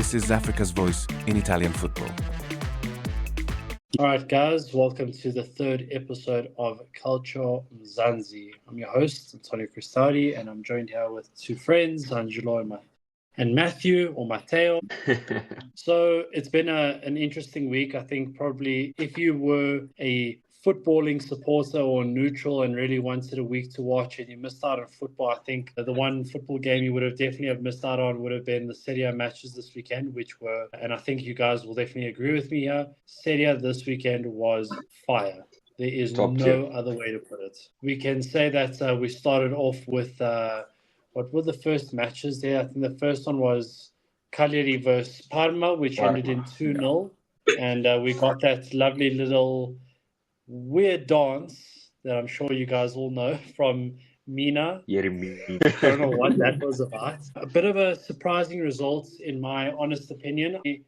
This is Africa's voice in Italian football. All right, guys, welcome to the third episode of Calcio Mzansi. I'm your host, Antonio Cristaudi, and I'm joined here with two friends, Angelo and Matthew, or Matteo. So it's been an interesting week. I think probably if you were a footballing supporter or neutral and really wanted a week to watch and you missed out on football, I think the one football game you would have definitely have missed out on would have been the Serie A matches this weekend, which were, and I think you guys will definitely agree with me here, Serie A this weekend was fire. There is no other way to put it. We can say that we started off with, what were the first matches there? I think the first one was Cagliari versus Parma, which ended in 2-0. And we got that lovely little weird dance that I'm sure you guys all know from Mina. I don't know what that was about. A bit of a surprising result, in my honest opinion. I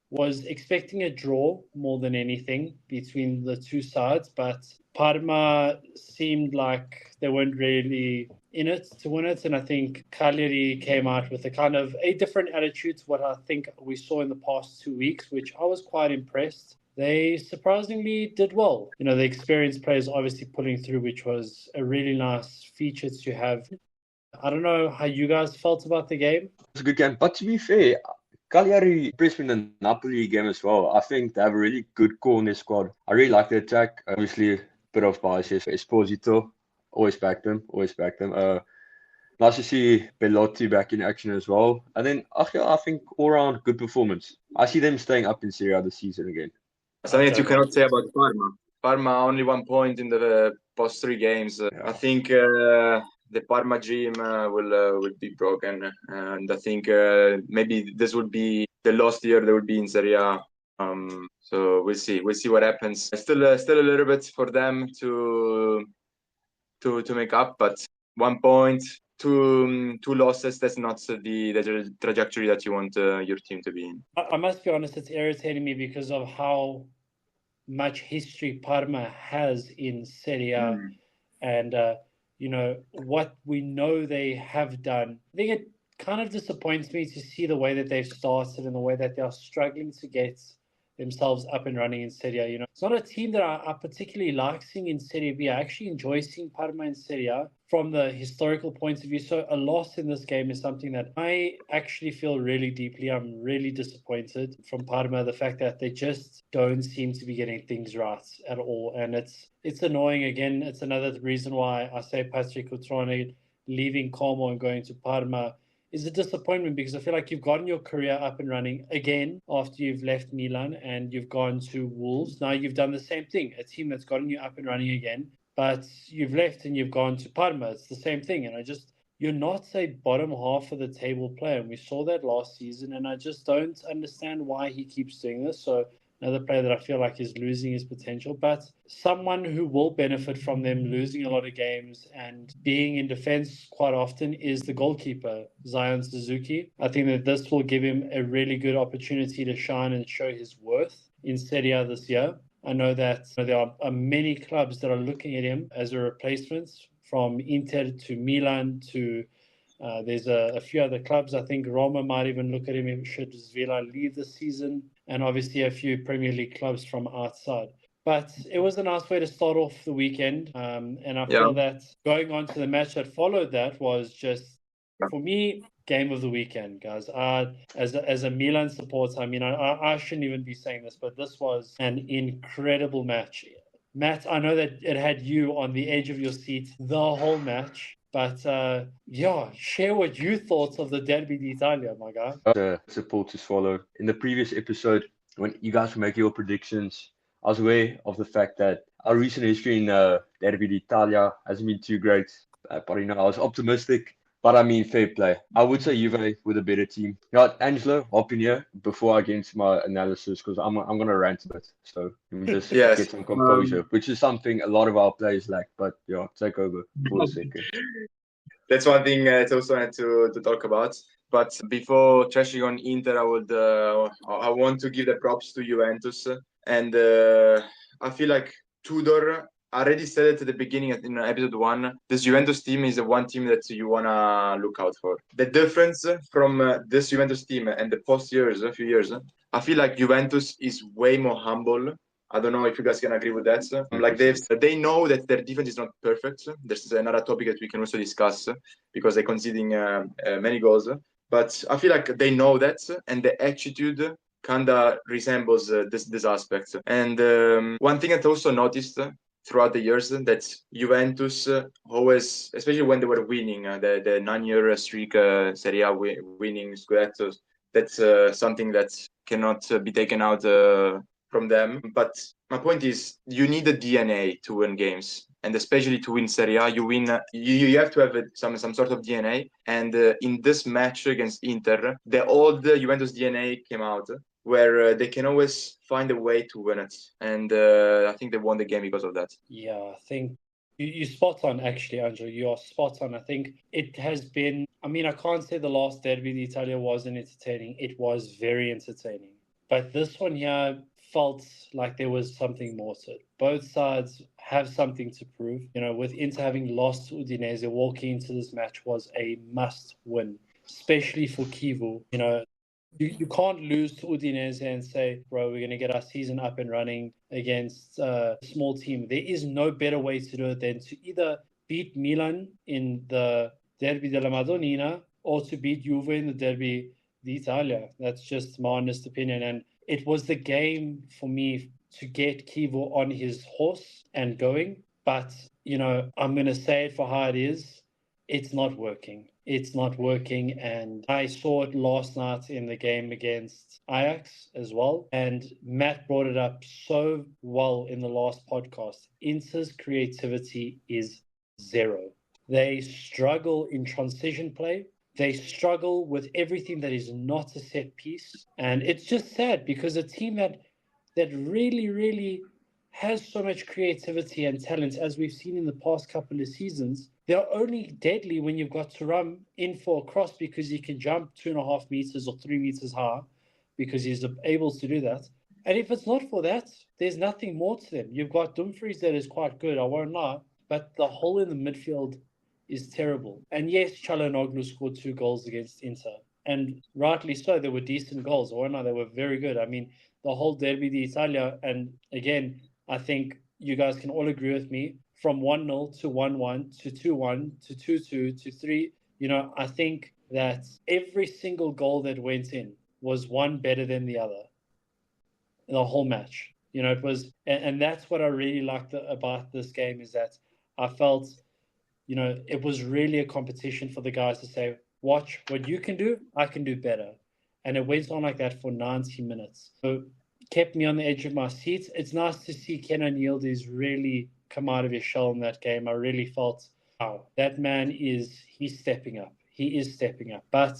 was expecting a draw more than anything between the two sides, but Parma seemed like they weren't really in it to win it, and I think Cagliari came out with a kind of a different attitude to what I think we saw in the past 2 weeks, which I was quite impressed. They surprisingly did well. You know, the experienced players obviously pulling through, which was a really nice feature to have. I don't know how you guys felt about the game. It's a good game, but to be fair, Cagliari impressed me in the Napoli game as well. I think they have a really good core in their squad. I really like the attack. Obviously, a bit of bias here. Esposito, always backed them. Nice to see Bellotti back in action as well. And then, I think all-round good performance. I see them staying up in Serie A this season again. Something that you cannot say about Parma. Parma only 1 point in the past 3 games. I think the Parma dream will be broken, and I think maybe this would be the last year they would be in Serie A. So we'll see what happens. Still a little bit for them to make up, but 1 point, two losses, that's not the trajectory that you want your team to be in. I must be honest, it's irritating me because of how much history Parma has in Serie A and what we know they have done. I think it kind of disappoints me to see the way that they've started and the way that they are struggling to get themselves up and running in Serie A. It's not a team that I particularly like seeing in Serie B. I actually enjoy seeing Parma in Serie A from the historical point of view. So a loss in this game is something that I actually feel really deeply. I'm really disappointed from Parma, the fact that they just don't seem to be getting things right at all. And it's annoying. Again, it's another reason why I say Patrick Cutrone leaving Como and going to Parma is a disappointment, because I feel like you've gotten your career up and running again after you've left Milan and you've gone to Wolves. Now you've done the same thing, a team that's gotten you up and running again, but you've left and you've gone to Parma. It's the same thing. And you're not a bottom half of the table player. And we saw that last season, and I just don't understand why he keeps doing this. So another player that I feel like is losing his potential, but someone who will benefit from them losing a lot of games and being in defense quite often is the goalkeeper, Zion Suzuki. I think that this will give him a really good opportunity to shine and show his worth in Serie A this year. I know that there are many clubs that are looking at him as a replacement, from Inter to Milan to there's a few other clubs. I think Roma might even look at him should Villa leave this season, and obviously a few Premier League clubs from outside. But it was a nice way to start off the weekend, and I feel that going on to the match that followed that was just, for me, game of the weekend, guys. As a Milan supporter, I mean, I shouldn't even be saying this, but this was an incredible match. Matt, I know that it had you on the edge of your seat the whole match. But, share what you thought of the Derby d'Italia, my guy. The supporters followed. In the previous episode, when you guys were making your predictions, I was aware of the fact that our recent history in Derby d'Italia hasn't been too great. But, I was optimistic. But, I mean, fair play. I would say Juve with a better team. Angelo, hop in here before I get into my analysis, because I'm going to rant a bit. So, let me just get some composure, which is something a lot of our players lack. But, take over for a second. That's one thing I also wanted to talk about. But before trashing on Inter, I want to give the props to Juventus. And I feel like Tudor I already said it at the beginning in episode 1. This Juventus team is the one team that you want to look out for. The difference from this Juventus team and the past years, a few years, I feel like Juventus is way more humble. I don't know if you guys can agree with that. Like they know that their defense is not perfect. There's another topic that we can also discuss because they're conceding many goals. But I feel like they know that, and the attitude kind of resembles this aspect. And one thing I also noticed throughout the years that Juventus always, especially when they were winning the 9-year streak Serie A winning Scudettos, that's something that cannot be taken out from them. But my point is, you need a DNA to win games, and especially to win Serie A, you win. You have to have some sort of DNA. And in this match against Inter, the old Juventus DNA came out, where they can always find a way to win it. And I think they won the game because of that. Yeah, I think you're spot on, actually, Angelo. You are spot on. I think it has been, I mean, I can't say the last Derby d'Italia wasn't entertaining. It was very entertaining. But this one here felt like there was something more to it. Both sides have something to prove. You know, with Inter having lost to Udinese, walking into this match was a must win, especially for Kivu. You know, you can't lose to Udinese and say, bro, we're going to get our season up and running against a small team. There is no better way to do it than to either beat Milan in the Derby della Madonnina or to beat Juve in the Derby d'Italia. That's just my honest opinion. And it was the game for me to get Kivu on his horse and going. But, you know, I'm going to say it for how it is. It's not working. It's not working. And I saw it last night in the game against Ajax as well. And Matt brought it up so well in the last podcast. Inter's creativity is zero. They struggle in transition play. They struggle with everything that is not a set piece. And it's just sad because a team that really, really has so much creativity and talent, as we've seen in the past couple of seasons, they're only deadly when you've got Thuram in for a cross because he can jump 2.5 meters or 3 meters high because he's able to do that. And if it's not for that, there's nothing more to them. You've got Dumfries that is quite good, I won't lie, but the hole in the midfield is terrible. And yes, Çalhanoğlu scored 2 goals against Inter. And rightly so, they were decent goals. I won't lie, they were very good. I mean, the whole Derby d'Italia, and again, I think you guys can all agree with me, from 1-0 to 1-1 to 2-1 to 2-2 to 3. You know, I think that every single goal that went in was one better than the other in the whole match. You know, it was, and that's what I really liked about this game is that I felt, you know, it was really a competition for the guys to say, watch what you can do, I can do better. And it went on like that for 90 minutes. So kept me on the edge of my seat. It's nice to see Kenan Yildiz really come out of his shell in that game. I really felt, wow, that man he's stepping up. He is stepping up. But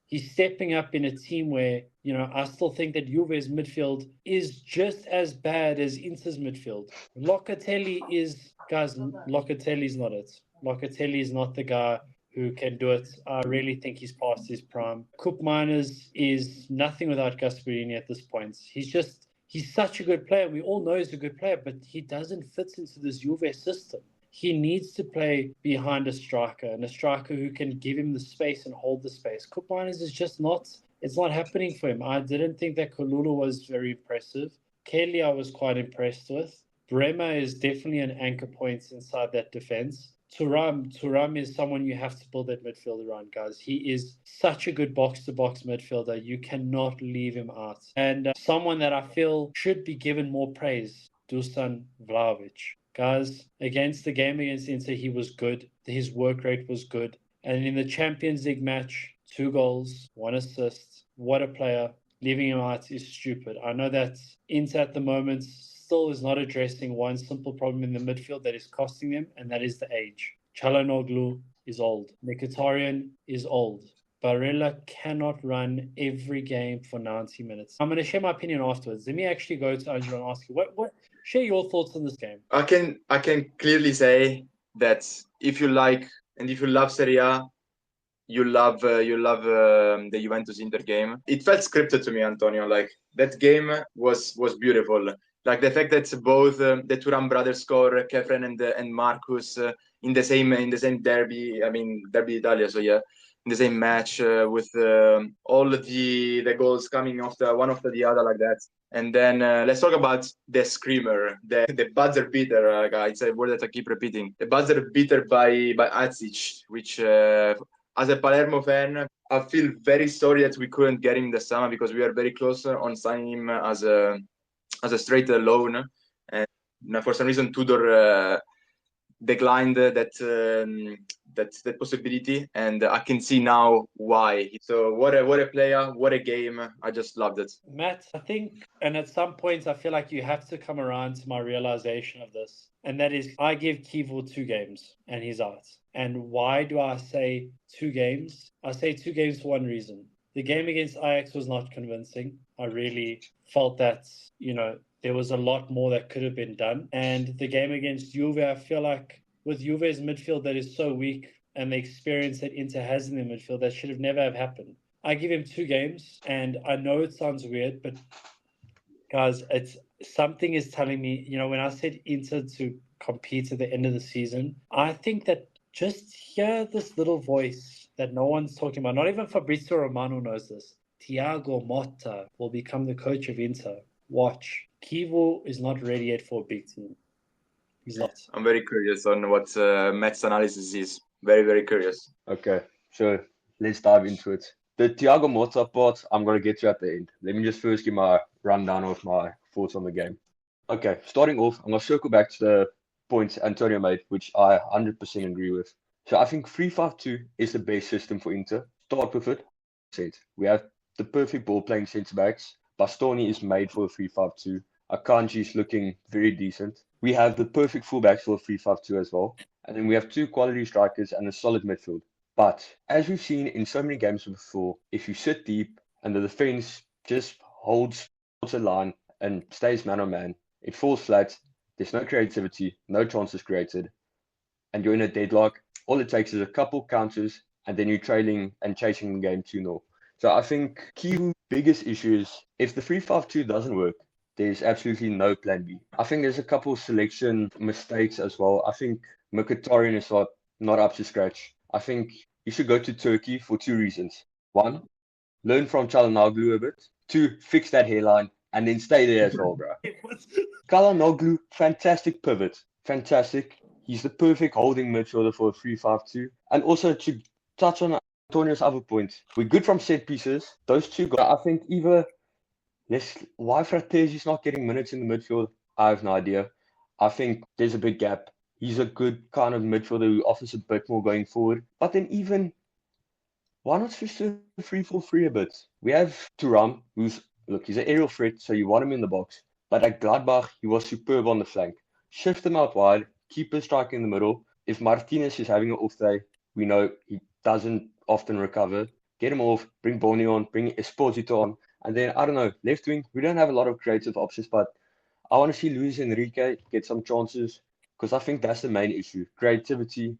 he's stepping up in a team where, you know, I still think that Juve's midfield is just as bad as Inter's midfield. Locatelli is not it. Locatelli is not the guy who can do it. I really think he's past his prime. Koopmeiners is nothing without Gasperini at this point. He's such a good player. We all know he's a good player, but he doesn't fit into this Juve system. He needs to play behind a striker, and a striker who can give him the space and hold the space. Koopmeiners is just not, it's not happening for him. I didn't think that Kalulu was very impressive. Kelly I was quite impressed with. Bremer is definitely an anchor point inside that defense. Thuram is someone you have to build that midfield around, guys. He is such a good box-to-box midfielder. You cannot leave him out. And someone that I feel should be given more praise, Dusan Vlahovic. Guys, against the game against Inter, he was good. His work rate was good. And in the Champions League match, 2 goals, 1 assist. What a player. Leaving him out is stupid. I know that Inter at the moment still is not addressing one simple problem in the midfield that is costing them, and that is the age. Çalhanoğlu is old. Mkhitaryan is old. Barella cannot run every game for 90 minutes. I'm going to share my opinion afterwards. Let me actually go to Angelo and ask you, what share your thoughts on this game. I can clearly say that if you like and if you love Serie A, you love the Juventus Inter game. It felt scripted to me, Antonio. Like that game was beautiful. Like the fact that both the Thuram brothers score, Kefren and Marcus in the same derby. I mean Derby Italia. So yeah, in the same match with all the goals coming one after the other like that. And then let's talk about the screamer, the buzzer beater, guys. It's a word that I keep repeating. The buzzer beater by Azic, which as a Palermo fan, I feel very sorry that we couldn't get him in the summer because we are very close on signing him as a straight loan. And for some reason, Tudor declined that possibility, and I can see now why. So what a player, what a game! I just loved it. Matt, I think, and at some points, I feel like you have to come around to my realization of this, and that is, I give Kivu 2 games, and he's out. And why do I say 2 games? I say 2 games for one reason. The game against Ajax was not convincing. I really felt that, there was a lot more that could have been done. And the game against Juve, I feel like with Juve's midfield that is so weak and the experience that Inter has in the midfield, that should have never have happened. I give him 2 games, and I know it sounds weird, but guys, something is telling me, when I said Inter to compete at the end of the season, I think that just hear this little voice that no one's talking about. Not even Fabrizio Romano knows this. Thiago Motta will become the coach of Inter. Watch. Kivu is not ready yet for a big team. He's not. I'm very curious on what Matt's analysis is. Very, very curious. Okay, so let's dive into it. The Thiago Motta part, I'm going to get to at the end. Let me just first give my rundown of my thoughts on the game. Okay, starting off, I'm going to circle back to the points Antonio made, which I 100% agree with. So I think 3-5-2 is the base system for Inter. Start with it. We have the perfect ball-playing centre-backs. Bastoni is made for a 3-5-2. Akanji is looking very decent. We have the perfect fullbacks for a 3-5-2 as well. And then we have 2 quality strikers and a solid midfield. But as we've seen in so many games before, if you sit deep and the defense just holds a line and stays man-on-man, it falls flat. There's no creativity, no chances created, and you're in a deadlock. All it takes is a couple counters, and then you're trailing and chasing the game 2-0. So I think Kivu's biggest issue is if the 3-5-2 doesn't work, there's absolutely no plan B. I think there's a couple selection mistakes as well. I think Mkhitaryan is not up to scratch. I think you should go to Turkey for 2 reasons. 1, learn from Çalhanoğlu a bit. 2, fix that hairline and then stay there as well, bro. Çalhanoğlu, fantastic pivot. Fantastic. He's the perfect holding midfielder for a 3-5-2. And also to touch on Antonio's other point, we're good from set pieces. Those 2 guys, I think why Frattesi's not getting minutes in the midfield, I have no idea. I think there's a big gap. He's a good kind of midfielder who offers a bit more going forward. But then why not switch to 3-4-3 a bit? We have Thuram, he's an aerial threat, so you want him in the box. But at Gladbach, he was superb on the flank. Shift him out wide, keep his striker in the middle. If Martinez is having an off day, we know he doesn't often recover. Get him off, bring Boni on, bring Esposito on. And then, I don't know, left wing, we don't have a lot of creative options, but I want to see Luis Enrique get some chances because I think that's the main issue. Creativity.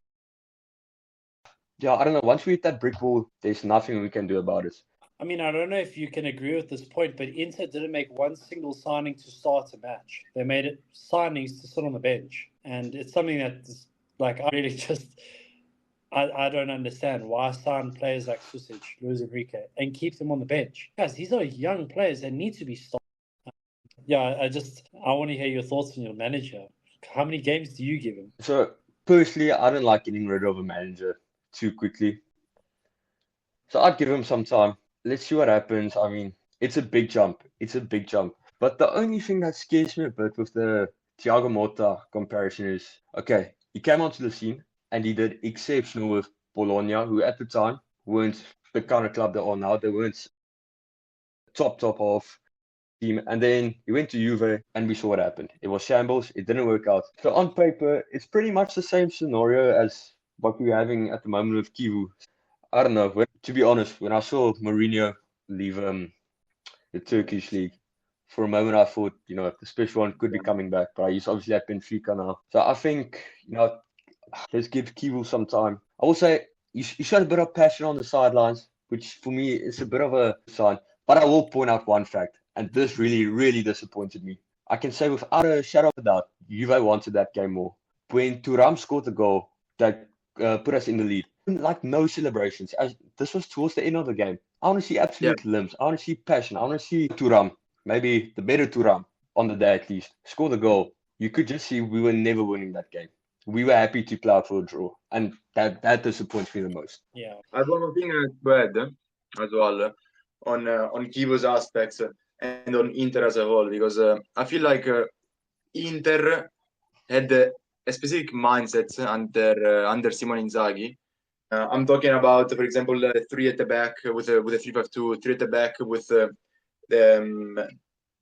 Yeah, I don't know. Once we hit that brick wall, there's nothing we can do about it. I mean, I don't know if you can agree with this point, but Inter didn't make one single signing to start a match. They made it signings to sit on the bench. And it's something that, I really just... I don't understand why sign players like Susic, Luis Enrique, and keep them on the bench. Guys, these are young players that need to be stopped. I want to hear your thoughts on your manager. How many games do you give him? So, personally, I don't like getting rid of a manager too quickly. So, I'd give him some time. Let's see what happens. I mean, it's a big jump. But the only thing that scares me a bit with the Thiago Motta comparison is, okay, he came onto the scene. And he did exceptional with Bologna, who at the time weren't the kind of club they are now. They weren't top half team. And then he went to Juve, and we saw what happened. It was shambles. It didn't work out. So on paper, it's pretty much the same scenario as what we're having at the moment with Kivu. I don't know. To be honest, when I saw Mourinho leave the Turkish league, for a moment I thought, the special one could be coming back. But he's obviously at Benfica now. So I think, let's give Kivu some time. I will say he showed a bit of passion on the sidelines, which for me is a bit of a sign. But I will point out one fact, and this really, really disappointed me. I can say without a shadow of a doubt, Juve wanted that game more. When Thuram scored the goal that put us in the lead, like no celebrations. This was towards the end of the game. I want to see absolute limbs. I want to see passion. I want to see Thuram, maybe the better Thuram on the day at least, score the goal. You could just see we were never winning that game. We were happy to play out for a draw, and that disappoints me the most. Yeah. I have one more thing to add as well on Kivo's aspects and on Inter as a whole, because I feel like Inter had a specific mindset under Simone Inzaghi. I'm talking about, for example, 3 at the back with a 3-5-2, 3 at the back with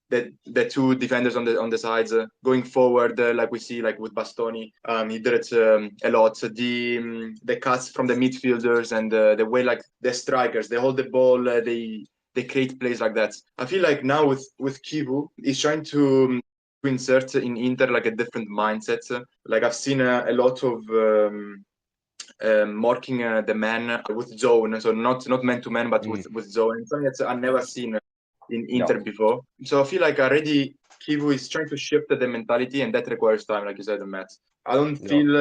the two defenders on the sides going forward, like we see, like with Bastoni. He did it a lot. The cuts from the midfielders and the way like the strikers, they hold the ball, they create plays like that. I feel like now with Kivu, he's trying to insert in Inter like a different mindset. Like I've seen a lot of marking the man with zone, so not man to man, but with zone. Something that I've never seen in Inter before. So I feel like already Kivu is trying to shift the mentality, and that requires time, like you said, Matt. I don't feel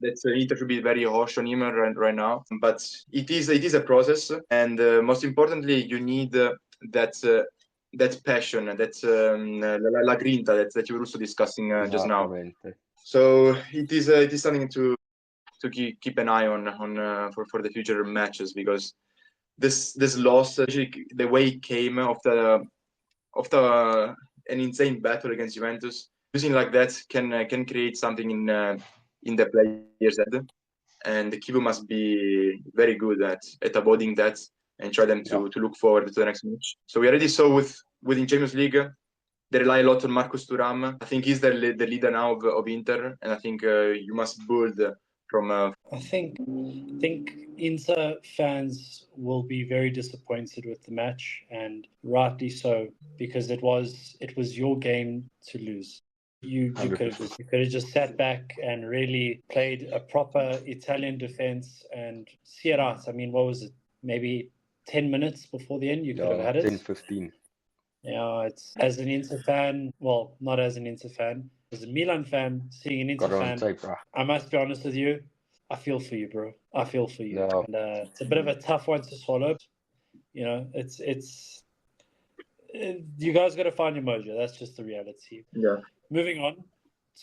that Inter should be very harsh on him right now, but it is a process, and most importantly, you need that passion, that la grinta that you were also discussing just now. So it is something to keep an eye on for the future matches, because this loss, the way it came after an insane battle against Juventus, losing like that can create something in the players' head, and the Kivu must be very good at avoiding that and try them to look forward to the next match. So we already saw within Champions League, they rely a lot on Marcus Thuram. I think he's the leader now of Inter, and I think you must build from. I think Inter fans will be very disappointed with the match, and rightly so, because it was your game to lose. You could have just sat back and really played a proper Italian defense and see it out. I mean, what was it? Maybe 10 minutes before the end, you could have had it. 10-15. Yeah, it's as an Inter fan, well, not as an Inter fan, as a Milan fan, seeing an Inter fan, I must be honest with you, I feel for you, bro. I feel for you. No. And it's a bit of a tough one to swallow. You know, it's you guys got to find your mojo. That's just the reality. Yeah. Moving on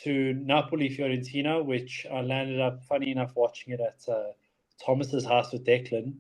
to Napoli-Fiorentina, which I landed up, funny enough, watching it at Thomas's house with Declan,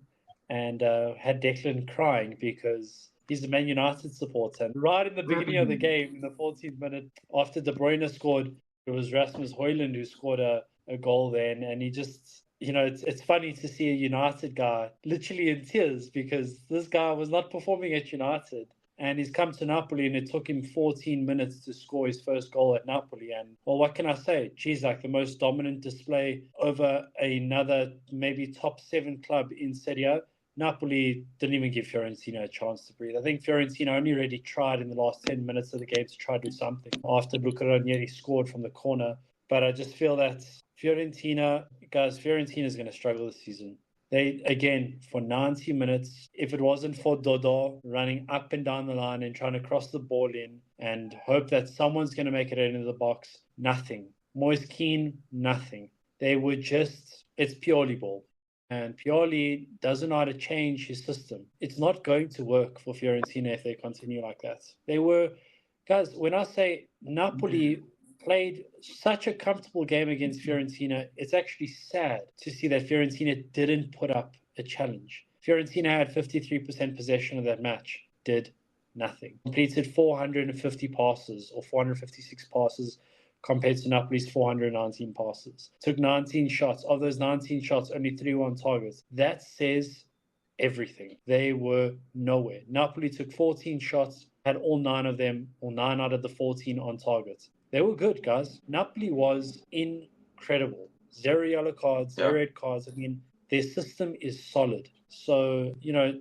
and had Declan crying because he's a Man United supporter. And right in the beginning of the game, in the 14th minute, after De Bruyne scored, it was Rasmus Højlund who scored a goal then, and he just, you know, it's funny to see a United guy literally in tears because this guy was not performing at United. And he's come to Napoli, and it took him 14 minutes to score his first goal at Napoli. And, well, what can I say? Geez, like the most dominant display over another maybe top 7 club in Serie A. Napoli didn't even give Fiorentina a chance to breathe. I think Fiorentina only really tried in the last 10 minutes of the game to try to do something after Luka Ranieri scored from the corner. But I just feel that Fiorentina is going to struggle this season. They, again, for 90 minutes, if it wasn't for Dodo running up and down the line and trying to cross the ball in and hope that someone's going to make it into the box, nothing. Moise Kean, nothing. They were just, it's Pioli ball. And Pioli doesn't know how to change his system. It's not going to work for Fiorentina if they continue like that. They were, guys, when I say Napoli played such a comfortable game against Fiorentina, it's actually sad to see that Fiorentina didn't put up a challenge. Fiorentina had 53% possession of that match, did nothing. Completed 450 passes or 456 passes compared to Napoli's 419 passes. Took 19 shots. Of those 19 shots, only 3 were on target. That says everything. They were nowhere. Napoli took 14 shots, had all 9 of them, or 9 out of the 14 on target. They were good, guys. Napoli was incredible. 0 yellow cards, 0 red cards. I mean, their system is solid. So, you know,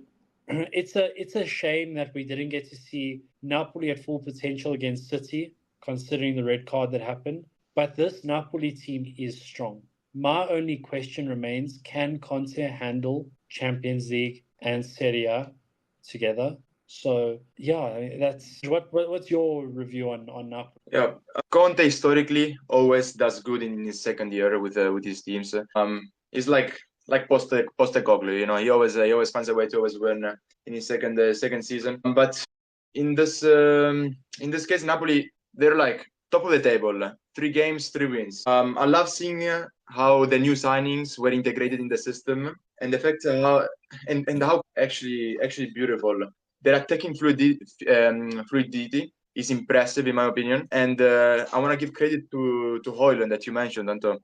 it's a shame that we didn't get to see Napoli at full potential against City, considering the red card that happened. But this Napoli team is strong. My only question remains, can Conte handle Champions League and Serie A together? So yeah, I mean, that's what's your review on Napoli? Yeah, Conte historically always does good in his second year with his teams. He's like Postecoglou, you know. He always finds a way to always win in his second season. But in this case, Napoli, they're like top of the table, 3 games, 3 wins. I love seeing how the new signings were integrated in the system, and the fact how actually beautiful their attacking fluidity is impressive in my opinion. And I want to give credit to Højlund that you mentioned, Anto.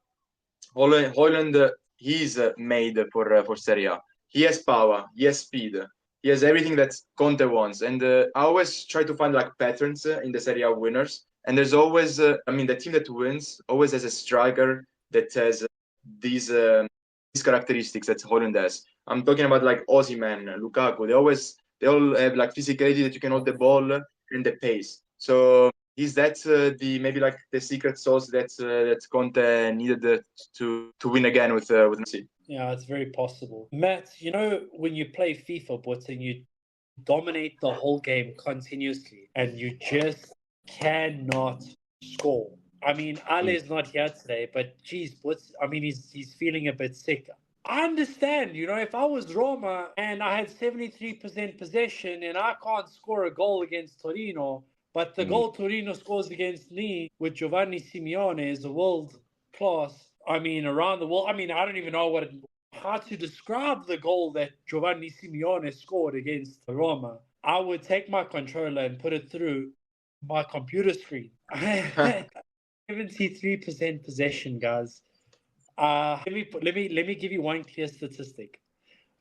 Højlund, he's made for Serie A. He has power, he has speed, he has everything that Conte wants. And I always try to find like patterns in the Serie A winners. And there's always, the team that wins always has a striker that has these characteristics that Højlund has. I'm talking about like Osimhen, Lukaku. They all have like physicality that you can hold the ball and the pace. So is that maybe like the secret sauce that Conte needed to win again with Messi? Yeah, it's very possible. Matt, you know when you play FIFA, but and you dominate the whole game continuously and you just cannot score. I mean, Ale's not here today, but geez, he's feeling a bit sick. I understand, you know, if I was Roma and I had 73% possession and I can't score a goal against Torino, but the goal Torino scores against me with Giovanni Simeone is a world class. I mean, around the world. I mean, I don't even know how to describe the goal that Giovanni Simeone scored against Roma. I would take my controller and put it through my computer screen. 73% possession, guys. Let me give you one clear statistic.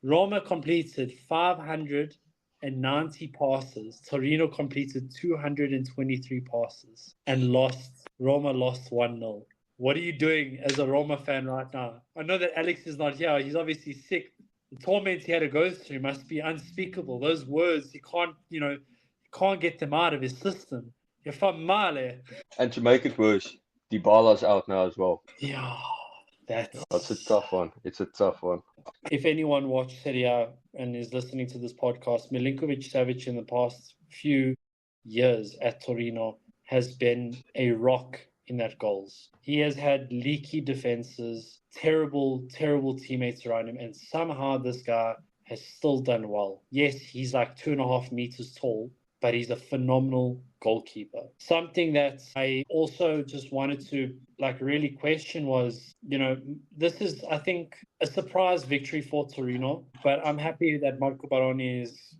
Roma completed 590 passes. Torino completed 223 passes and lost. Roma lost 1-0. What are you doing as a Roma fan right now? I know that Alex is not here. He's obviously sick. The torment he had to go through must be unspeakable. Those words, he can't get them out of his system. You're from Male. And to make it worse, Dybala's out now as well. Yeah, That's a tough one. It's a tough one. If anyone watched Serie A and is listening to this podcast, Milinkovic-Savic in the past few years at Torino has been a rock in that goals. He has had leaky defenses, terrible teammates around him, and somehow this guy has still done well. Yes, he's like 2.5 meters tall, but he's a phenomenal goalkeeper. Something that I also just wanted to really question was, this is, I think, a surprise victory for Torino, but I'm happy that Marco Baroni is,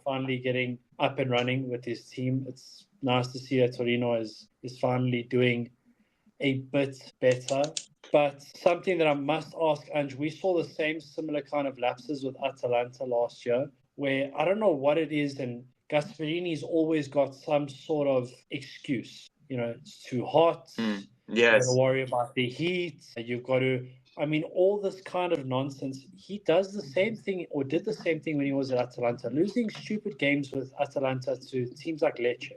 finally getting up and running with his team. It's nice to see that Torino is finally doing a bit better. But something that I must ask, Ange, we saw the same similar kind of lapses with Atalanta last year, where I don't know what it is, and Gasperini's always got some sort of excuse. It's too hot. Yes. You've got to worry about the heat. You've got to, all this kind of nonsense. He does the same thing, or did the same thing when he was at Atalanta, losing stupid games with Atalanta to teams like Lecce.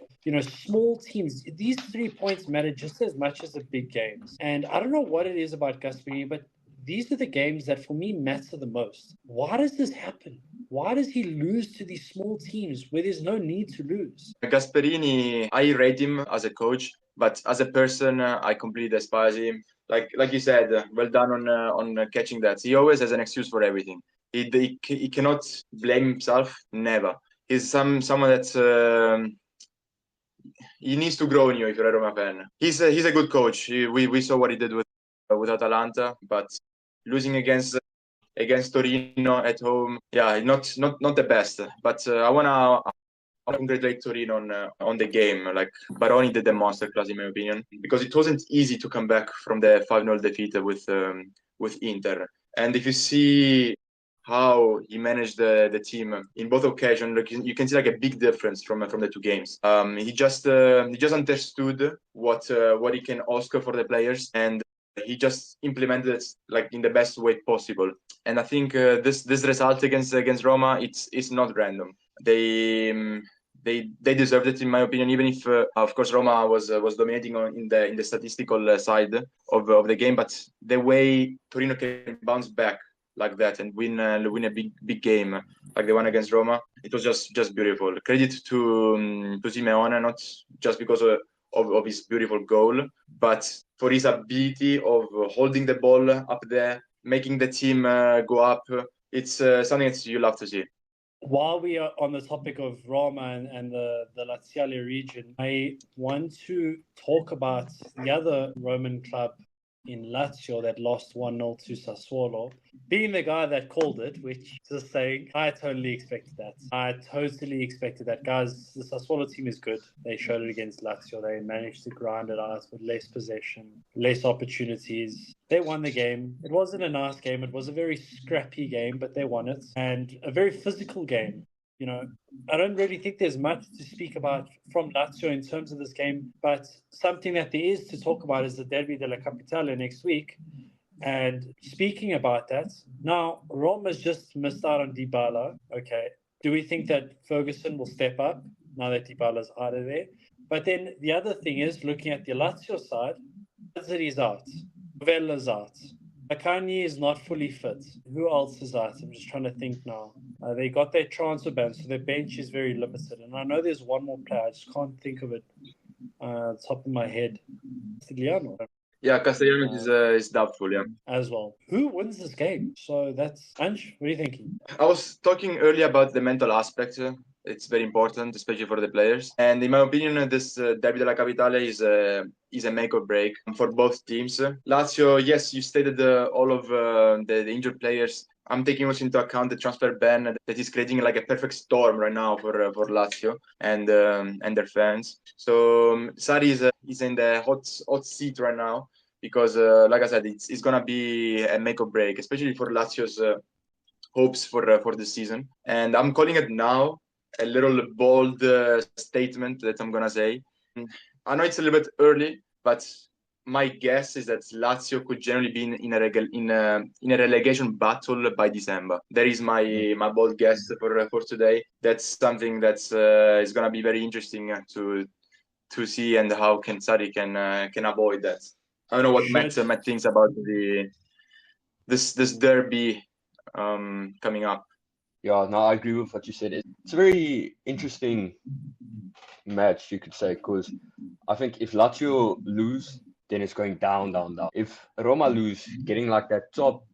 Small teams. These 3 points matter just as much as the big games. And I don't know what it is about Gasperini, but these are the games that for me matter the most. Why does this happen? Why does he lose to these small teams where there's no need to lose? Gasperini, I rate him as a coach, but as a person, I completely despise him. Like you said, well done on catching that. He always has an excuse for everything. He cannot blame himself. Never. He's someone that's he needs to grow in you if you're a Roma fan. He's a good coach. We saw what he did with Atalanta, but losing against Torino at home, yeah, not the best. But I wanna congratulate Torino on the game. Like Baroni did a masterclass in my opinion, because it wasn't easy to come back from the 5-0 defeat with Inter. And if you see how he managed the team in both occasions, you can see a big difference from the 2 games. He just understood what he can ask for the players, and he just implemented it in the best way possible. And I think this result against Roma, it's not random. They deserved it in my opinion, even if of course Roma was dominating in the statistical side of the game. But the way Torino can bounce back like that and win a big game like the one against Roma. It was just beautiful. Credit to Simeone, not just because of his beautiful goal, but for his ability of holding the ball up there, making the team go up. It's something that you love to see. While we are on the topic of Roma and the Laziale region, I want to talk about the other Roman club in Lazio that lost 1-0 to Sassuolo. Being the guy that called it, which is saying, I totally expected that. Guys, the Sassuolo team is good. They showed it against Lazio. They managed to grind it out with less possession, less opportunities. They won the game. It wasn't a nice game. It was a very scrappy game, but they won it. And a very physical game. You know, I don't really think there's much to speak about from Lazio in terms of this game, but something that there is to talk about is the Derby della Capitale next week. And speaking about that, now Roma's just missed out on Dybala. Okay, do we think that Ferguson will step up now that Dybala's out of there? But then the other thing is, looking at the Lazio side, Zari's out, Vella's out. Akani is not fully fit. Who else is out? I'm just trying to think now. They got their transfer ban, so their bench is very limited. And I know there's one more player. I just can't think of it top of my head. Castellano. Yeah, Castellanos is doubtful, yeah. As well. Who wins this game? So that's Ange. What are you thinking? I was talking earlier about the mental aspect. It's very important, especially for the players. And in my opinion, this Derby della Capitale is a make or break for both teams. Lazio, yes, you stated all of the injured players. I'm taking also into account the transfer ban that is creating like a perfect storm right now for Lazio and their fans. So Sarri is in the hot seat right now because, like I said, it's gonna be a make or break, especially for Lazio's hopes for the season. And I'm calling it now a little bold statement that I'm gonna say. I know it's a little bit early, but my guess is that Lazio could generally be in a relegation battle by December. That is my bold guess for today. That's something that's is gonna be very interesting to see, and how Sarri can avoid that. I don't know what Matt thinks about this derby coming up. Yeah, no, I agree with what you said. It's a very interesting match, you could say, because I think if Lazio lose, then it's going down. If Roma lose, getting like that top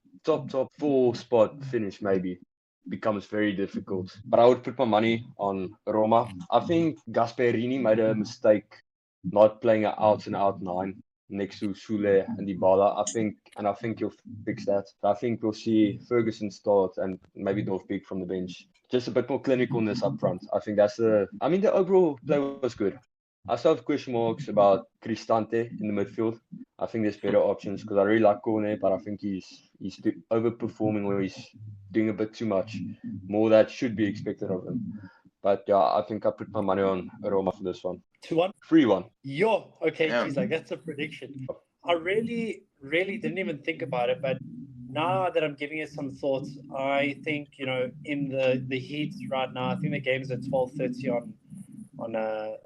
4 spot finish maybe becomes very difficult. But I would put my money on Roma. I think Gasperini made a mistake not playing an out-and-out 9 next to Sule and Dybala. I think he'll fix that. I think we'll see Ferguson start and maybe Dorfbeek from the bench. Just a bit more clinicalness up front. I think the overall play was good. I still have question marks about Cristante in the midfield. I think there's better options because I really like Cornet, but I think he's overperforming, or he's doing a bit too much. More that should be expected of him. But yeah, I think I put my money on Roma for this one. 2-1? 3-1. Yo, okay, geez, like that's a prediction. I really didn't even think about it, but now that I'm giving it some thoughts, I think, in the heat right now, I think the game's at 12:30 on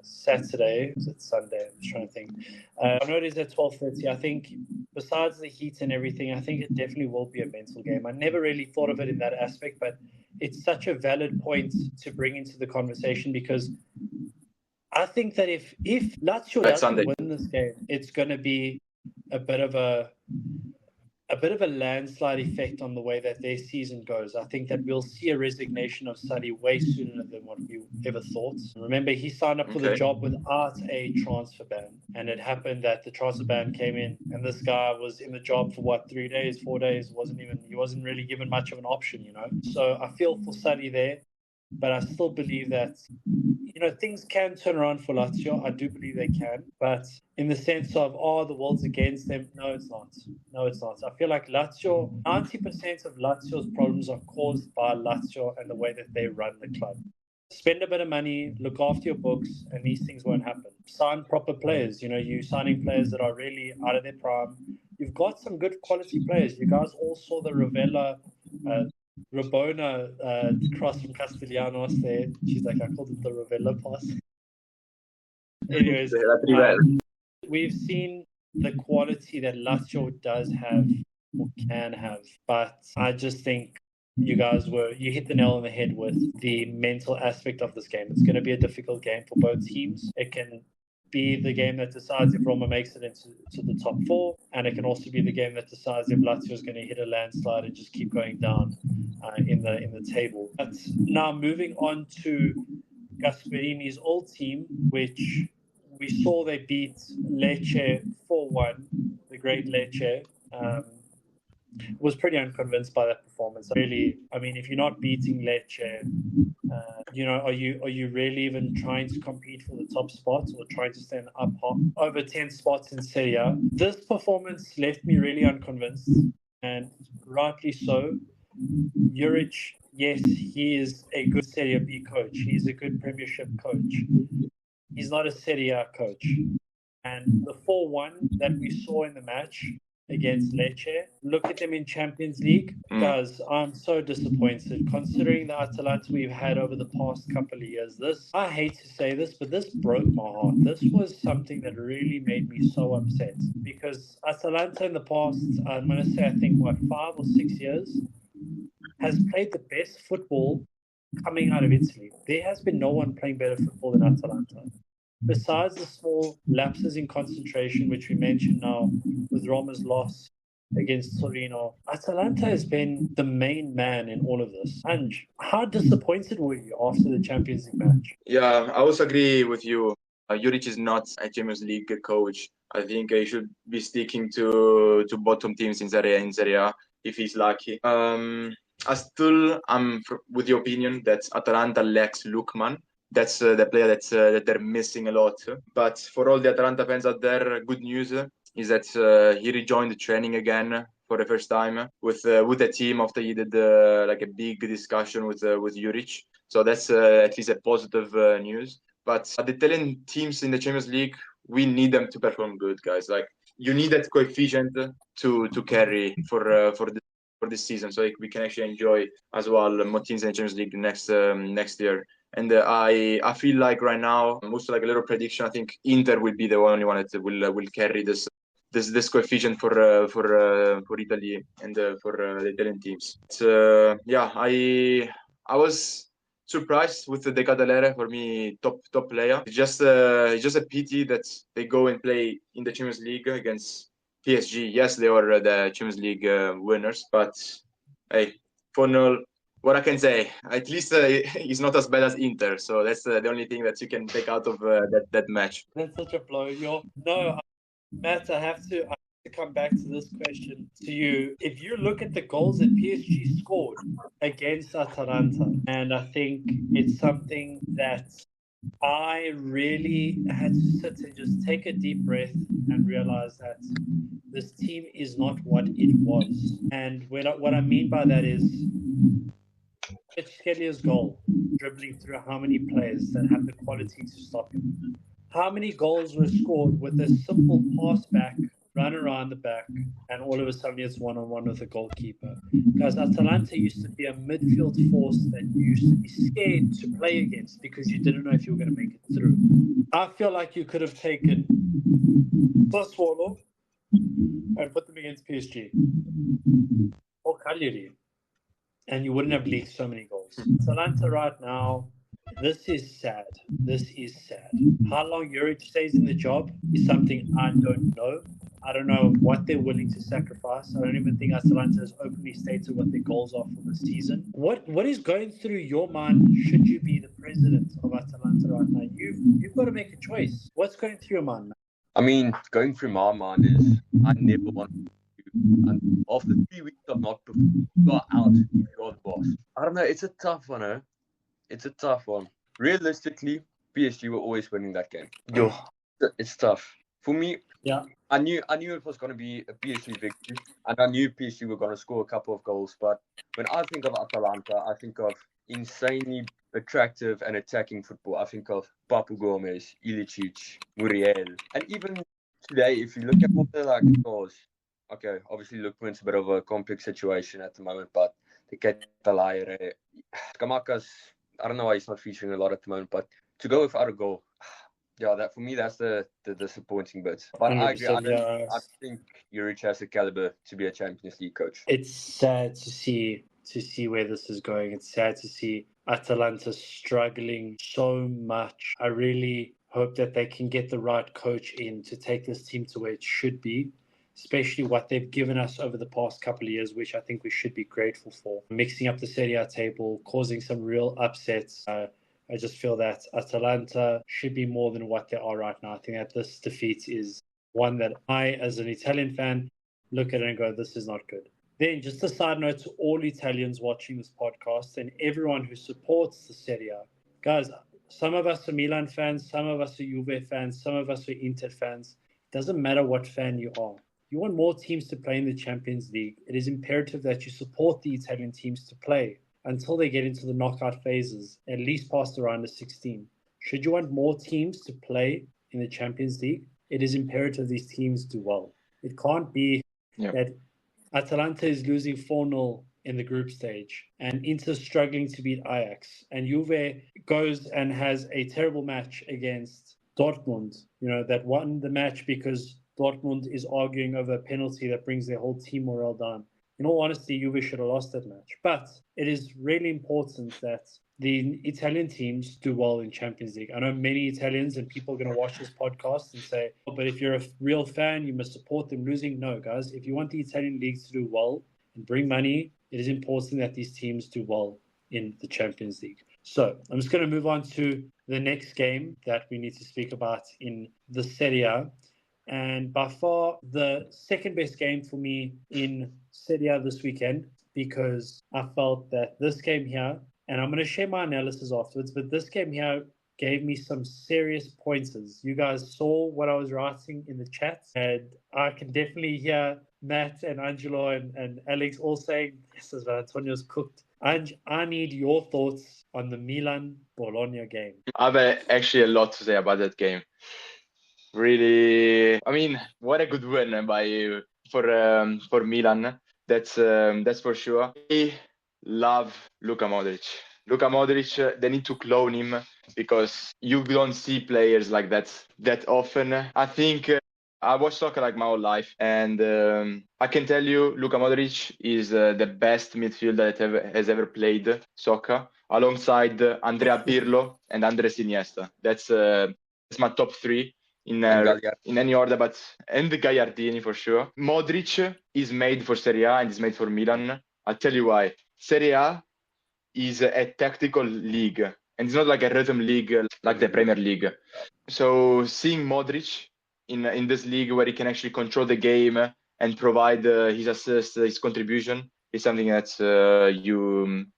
Saturday. Is it Sunday? I'm just trying to think. I know it is at 12:30. I think besides the heat and everything, I think it definitely will be a mental game. I never really thought of it in that aspect, but it's such a valid point to bring into the conversation, because I think that if Lazio doesn't win this game, it's going to be a bit of a landslide effect on the way that their season goes. I think that we'll see a resignation of Sarri way sooner than what we ever thought. Remember, he signed up for the job without a transfer ban, and it happened that the transfer ban came in, and this guy was in the job for 3 days, 4 days. He wasn't really given much of an option, So I feel for Sarri there, but I still believe that things can turn around for Lazio. I do believe they can, but in the sense of, the world's against them, no, it's not. I feel like Lazio, 90% of Lazio's problems are caused by Lazio and the way that they run the club. Spend a bit of money, look after your books, and these things won't happen. Sign proper players. You're signing players that are really out of their prime. You've got some good quality players. You guys all saw the Ravella Rabona cross from Castellanos there. She's like, I called it the Ravella pass. Anyways, we've seen the quality that Lazio does have or can have, but I just think you hit the nail on the head with the mental aspect of this game. It's going to be a difficult game for both teams. It can be the game that decides if Roma makes it into the top 4, and it can also be the game that decides if Lazio is going to hit a landslide and just keep going down in the table. But now moving on to Gasperini's old team, which we saw they beat Lecce 4-1, the great Lecce. Was pretty unconvinced by that performance. Really, I mean, if you're not beating Lecce, are you really even trying to compete for the top spots or trying to stand up over 10 spots in Serie A? This performance left me really unconvinced, and rightly so. Juric, yes, he is a good Serie B coach. He's a good Premiership coach. He's not a Serie A coach. And the 4-1 that we saw in the match against Lecce, look at them in Champions League. Guys, I'm so disappointed considering the Atalanta we've had over the past couple of years. I hate to say this, but this broke my heart. This was something that really made me so upset because Atalanta in the past, I'm going to say, I think, 5 or 6 years, has played the best football coming out of Italy. There has been no one playing better football than Atalanta. Besides the small lapses in concentration, which we mentioned now with Roma's loss against Torino, Atalanta has been the main man in all of this. And how disappointed were you after the Champions League match? Yeah, I also agree with you. Juric is not a Champions League coach. I think he should be sticking to bottom teams in Serie A if he's lucky. I still am with the opinion that Atalanta lacks Lukman. That's the player that they're missing a lot. But for all the Atalanta fans out there, good news is that he rejoined the training again for the first time with the team after he did like a big discussion with Juric. So that's at least a positive news. But the Italian teams in the Champions League, we need them to perform good, guys. Like you need that coefficient to carry for this season, so we can actually enjoy as well more teams in the Champions League next year. And I feel like right now, most like a little prediction, I think Inter will be the only one that will carry this coefficient for Italy and for the Italian teams. I was surprised with the Decadalere. For me, top player. It's just a pity that they go and play in the Champions League against PSG. Yes, they are the Champions League winners, but hey, 4-0. What I can say, at least he's not as bad as Inter, so that's the only thing that you can take out of that match. That's such a blow. Matt, I have to come back to this question to you. If you look at the goals that PSG scored against Atalanta, and I think it's something that I really had to sit and just take a deep breath and realize that this team is not what it was. And what I mean by that is Kvaratskhelia goal, dribbling through how many players that have the quality to stop him. How many goals were scored with a simple pass back, run around the back, and all of a sudden it's one-on-one with a goalkeeper? Because Atalanta used to be a midfield force that you used to be scared to play against because you didn't know if you were going to make it through. I feel like you could have taken Sassuolo and put them against PSG or Cagliari, and you wouldn't have leaked so many goals. Atalanta right now, this is sad. How long Juric stays in the job is something I don't know. I don't know what they're willing to sacrifice. I don't even think Atalanta has openly stated what their goals are for the season. What is going through your mind should you be the president of Atalanta right now? You've got to make a choice. What's going through your mind, man? I mean, going through my mind is I never want to. And after 3 weeks of not performing, go out if you're the boss. I don't know. It's a tough one, eh? It's a tough one. Realistically, PSG were always winning that game. It's tough. For me, yeah. I knew it was going to be a PSG victory, and I knew PSG were going to score a couple of goals. But when I think of Atalanta, I think of insanely attractive and attacking football. I think of Papu Gomez, Ilicic, Muriel. And even today, if you look at all the scores, okay, obviously Lukman's a bit of a complex situation at the moment, but the Catalayre, Scamacca's, I don't know why he's not featuring a lot at the moment, but to go without a goal, yeah, that for me, that's the disappointing bit. But I agree. I think Juric has the caliber to be a Champions League coach. It's sad to see to see where this is going. It's sad to see Atalanta struggling so much. I really hope that they can get the right coach in to take this team to where it should be, especially what they've given us over the past couple of years, which I think we should be grateful for. Mixing up the Serie A table, causing some real upsets. I just feel that Atalanta should be more than what they are right now. I think that this defeat is one that I, as an Italian fan, look at it and go, this is not good. Then just a side note to all Italians watching this podcast and everyone who supports the Serie A. Guys, some of us are Milan fans, some of us are Juve fans, some of us are Inter fans. It doesn't matter what fan you are. You want more teams to play in the Champions League. It is imperative that you support the Italian teams to play until they get into the knockout phases, at least past the round of 16. Should you want more teams to play in the Champions League, it is imperative these teams do well. It can't be that Atalanta is losing 4-0 in the group stage and Inter struggling to beat Ajax, and Juve goes and has a terrible match against Dortmund, that won the match because Dortmund is arguing over a penalty that brings their whole team morale down. In all honesty, Juve should have lost that match. But it is really important that the Italian teams do well in Champions League. I know many Italians and people are going to watch this podcast and say, oh, but if you're a real fan, you must support them losing. No, guys, if you want the Italian leagues to do well and bring money, it is important that these teams do well in the Champions League. So I'm just going to move on to the next game that we need to speak about in the Serie A. And by far the second best game for me in Serie A this weekend, because I felt that this game here, and I'm going to share my analysis afterwards, but this game here gave me some serious pointers. You guys saw what I was writing in the chat, and I can definitely hear Matt and Angelo and Alex all saying, yes, Antonio's cooked. And I need your thoughts on the Milan-Bologna game. I have actually a lot to say about that game. Really, what a good win for Milan. That's for sure. I love Luka Modrić. Luka Modrić, they need to clone him because you don't see players like that often. I think I watched soccer like my whole life, and I can tell you, Luka Modrić is the best midfielder that has ever played soccer, alongside Andrea Pirlo and Andres Iniesta. That's my top three. In any order, and the Gagliardini for sure. Modrić is made for Serie A and is made for Milan. I'll tell you why. Serie A is a tactical league, and it's not like a rhythm league like the Premier League. So seeing Modrić in this league where he can actually control the game and provide his assist, his contribution, is something that you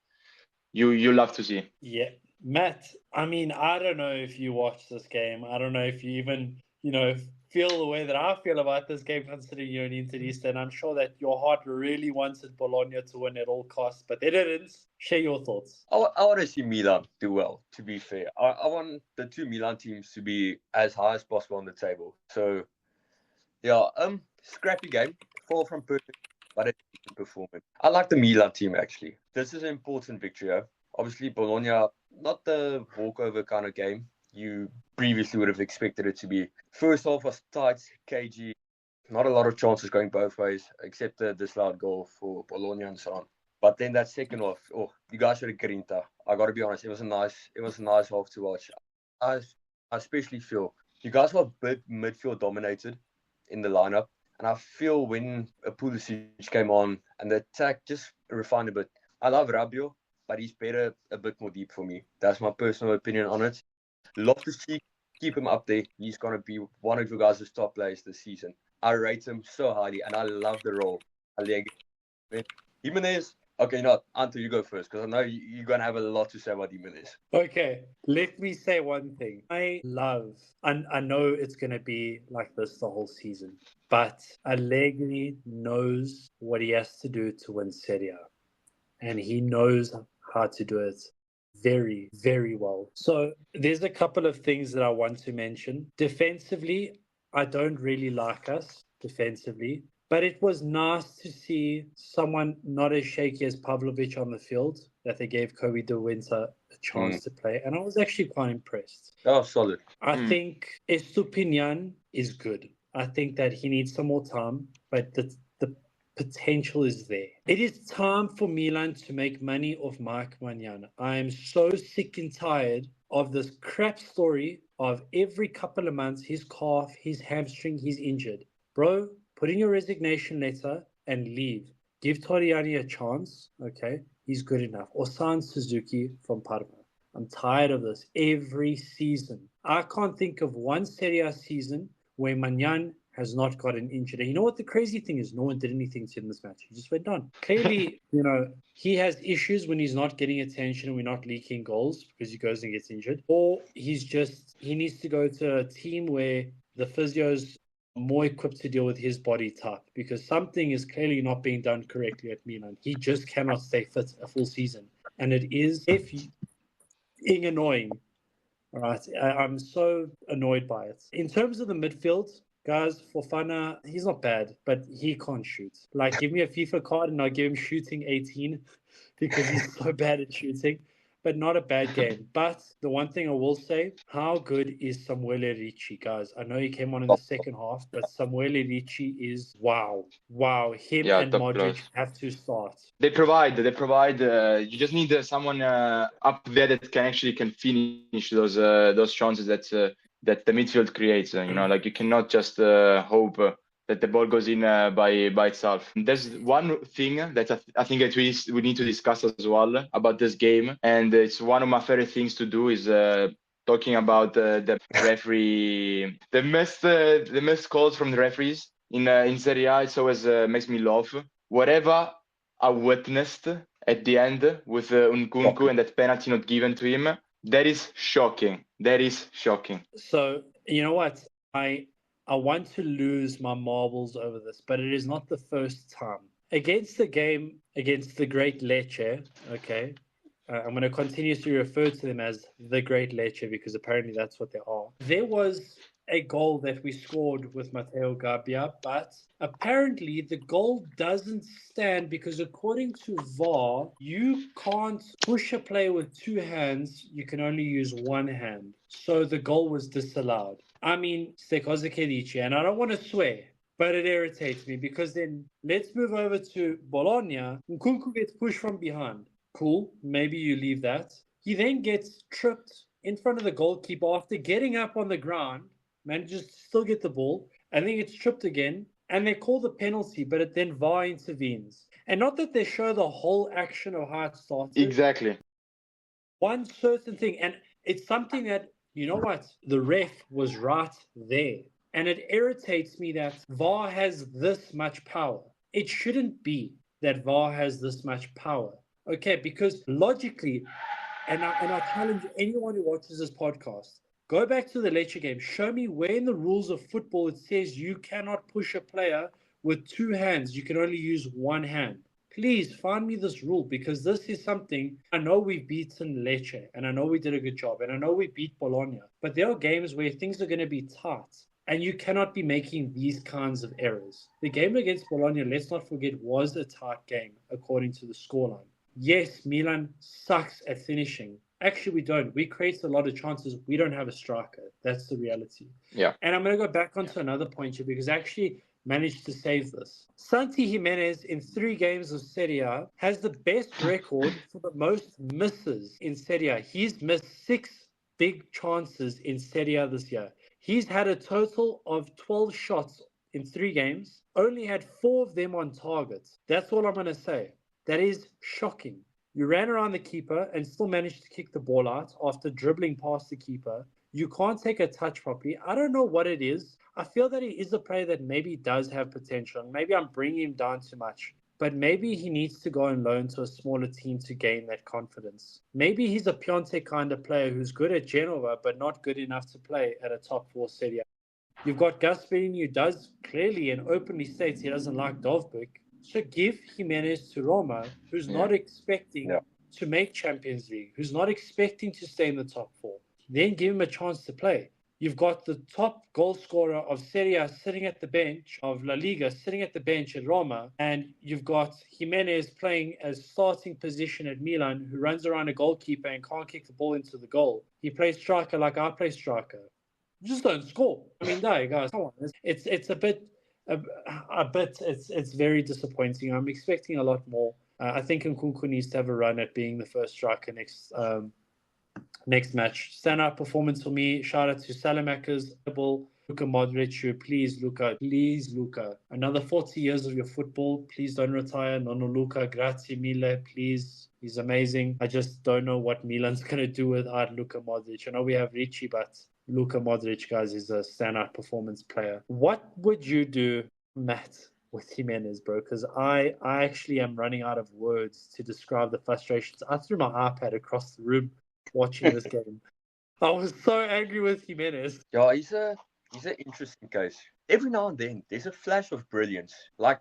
love to see. Yeah. Matt, I don't know if you watched this game. I don't know if you even, feel the way that I feel about this game, considering you're an Interista, and I'm sure that your heart really wanted Bologna to win at all costs, but they didn't. Share your thoughts. I want to see Milan do well, to be fair. I want the two Milan teams to be as high as possible on the table. So, yeah, scrappy game, far from perfect, but a decent performance. I like the Milan team, actually. This is an important victory. Obviously, Bologna, not the walkover kind of game you previously would have expected it to be. First half was tight, cagey, not a lot of chances going both ways, except the disallowed goal for Bologna and so on. But then that second half, you guys were a grinta. I got to be honest, it was a nice half to watch. I especially feel you guys were a bit midfield dominated in the lineup, and I feel when Pulisic came on and the attack just refined a bit. I love Rabiot, but he's better a bit more deep for me. That's my personal opinion on it. Love to see, keep him up there. He's going to be one of you guys' top players this season. I rate him so highly, and I love the role. Jimenez, okay, Anto, you go first, because I know you're going to have a lot to say about Jimenez. Okay, let me say one thing. I know it's going to be like this the whole season, but Allegri knows what he has to do to win Serie A, and he knows how to do it very, very well. So there's a couple of things that I want to mention. Defensively, I don't really like us defensively, but it was nice to see someone not as shaky as Pavlovic on the field, that they gave Kobe De Winter a chance to play, and I was actually quite impressed. Oh, solid. I think Estupinian is good. I think that he needs some more time, but potential is there. It is time for Milan to make money off Mike Maignan. I am so sick and tired of this crap story of every couple of months, his calf, his hamstring, he's injured. Bro, put in your resignation letter and leave. Give Torriani a chance, okay? He's good enough. Or sign Suzuki from Parma. I'm tired of this every season. I can't think of one Serie A season where Maignan has not gotten injured. And you know what the crazy thing is? No one did anything to him this match. He just went on. Clearly, he has issues when he's not getting attention and we're not leaking goals because he goes and gets injured. Or he needs to go to a team where the physio's more equipped to deal with his body type, because something is clearly not being done correctly at Milan. He just cannot stay fit a full season. And it is annoying. All right. I'm so annoyed by it. In terms of the midfield, guys, Fofana, he's not bad, but he can't shoot. Like, give me a FIFA card and I'll give him shooting 18 because he's so bad at shooting. But not a bad game. But the one thing I will say, how good is Samuele Ricci, guys? I know he came on in the second half, but Samuele Ricci is wow. Him and Modrić have to start. They provide. You just need someone up there that can finish those chances that the midfield creates. Like, you cannot just hope that the ball goes in by itself. There's one thing that I think that we need to discuss as well about this game, and it's one of my favorite things to do is talking about the referee, the missed calls from the referees in Serie A. It always makes me laugh. Whatever I witnessed at the end with Nkunku and that penalty not given to him, that is shocking. So, you know what? I want to lose my marbles over this, but it is not the first time. Against the game against the Great Lecce, okay, I'm going to continue to refer to them as the Great Lecce because apparently that's what they are. There was a goal that we scored with Matteo Gabbia, but apparently the goal doesn't stand because according to VAR, you can't push a player with two hands, you can only use one hand. So the goal was disallowed. I mean, ste cose che dici, and I don't want to swear, but it irritates me because then let's move over to Bologna. Nkunku gets pushed from behind. Cool, maybe you leave that. He then gets tripped in front of the goalkeeper after getting up on the ground, manages to still get the ball, and then gets tripped again, and they call the penalty, but then VAR intervenes. And not that they show the whole action of how it started. Exactly. One certain thing, and it's something that, you know what, the ref was right there. And it irritates me that VAR has this much power. It shouldn't be that VAR has this much power. Okay, because logically, and I challenge anyone who watches this podcast, go back to the Lecce game. Show me where in the rules of football it says you cannot push a player with two hands. You can only use one hand. Please find me this rule because this is something, I know we've beaten Lecce and I know we did a good job and I know we beat Bologna, but there are games where things are going to be tight and you cannot be making these kinds of errors. The game against Bologna, let's not forget, was a tight game according to the scoreline. Yes, Milan sucks at finishing. Actually, we don't. We create a lot of chances. We don't have a striker. That's the reality. Yeah. And I'm going to go back onto another point here because I actually managed to save this. Santi Jimenez in 3 games of Serie A has the best record for the most misses in Serie A. He's missed 6 big chances in Serie A this year. He's had a total of 12 shots in 3 games, only had 4 of them on target. That's all I'm going to say. That is shocking. You ran around the keeper and still managed to kick the ball out after dribbling past the keeper. You can't take a touch properly. I don't know what it is. I feel that he is a player that maybe does have potential. Maybe I'm bringing him down too much. But maybe he needs to go on loan to a smaller team to gain that confidence. Maybe he's a Piontek kind of player who's good at Genova, but not good enough to play at a top 4 Serie A. You've got Gasperini, who does clearly and openly states he doesn't like Dovbyk. So give Jimenez to Roma, who's not expecting to make Champions League, who's not expecting to stay in the top 4. Then give him a chance to play. You've got the top goal scorer of Serie A sitting at the bench, of La Liga sitting at the bench at Roma, and you've got Jimenez playing as starting position at Milan, who runs around a goalkeeper and can't kick the ball into the goal. He plays striker like I play striker. You just don't score. I mean, no, guys, come on. It's a bit a bit. It's very disappointing. I'm expecting a lot more. I think Nkunku needs to have a run at being the first striker next match. Standout performance for me. Shout out to Salamakers, Luka Modrić. Please, Luka. Another 40 years of your football. Please don't retire. Nono Luka, grazie mille. Please, he's amazing. I just don't know what Milan's gonna do without Luka Modrić. I know we have Ricci, but Luka Modrić, guys, is a standout performance player. What would you do, Matt, with Jimenez, bro? Because I actually am running out of words to describe the frustrations. I threw my iPad across the room watching this game. I was so angry with Jimenez. Yeah, he's an interesting case. Every now and then, there's a flash of brilliance. Like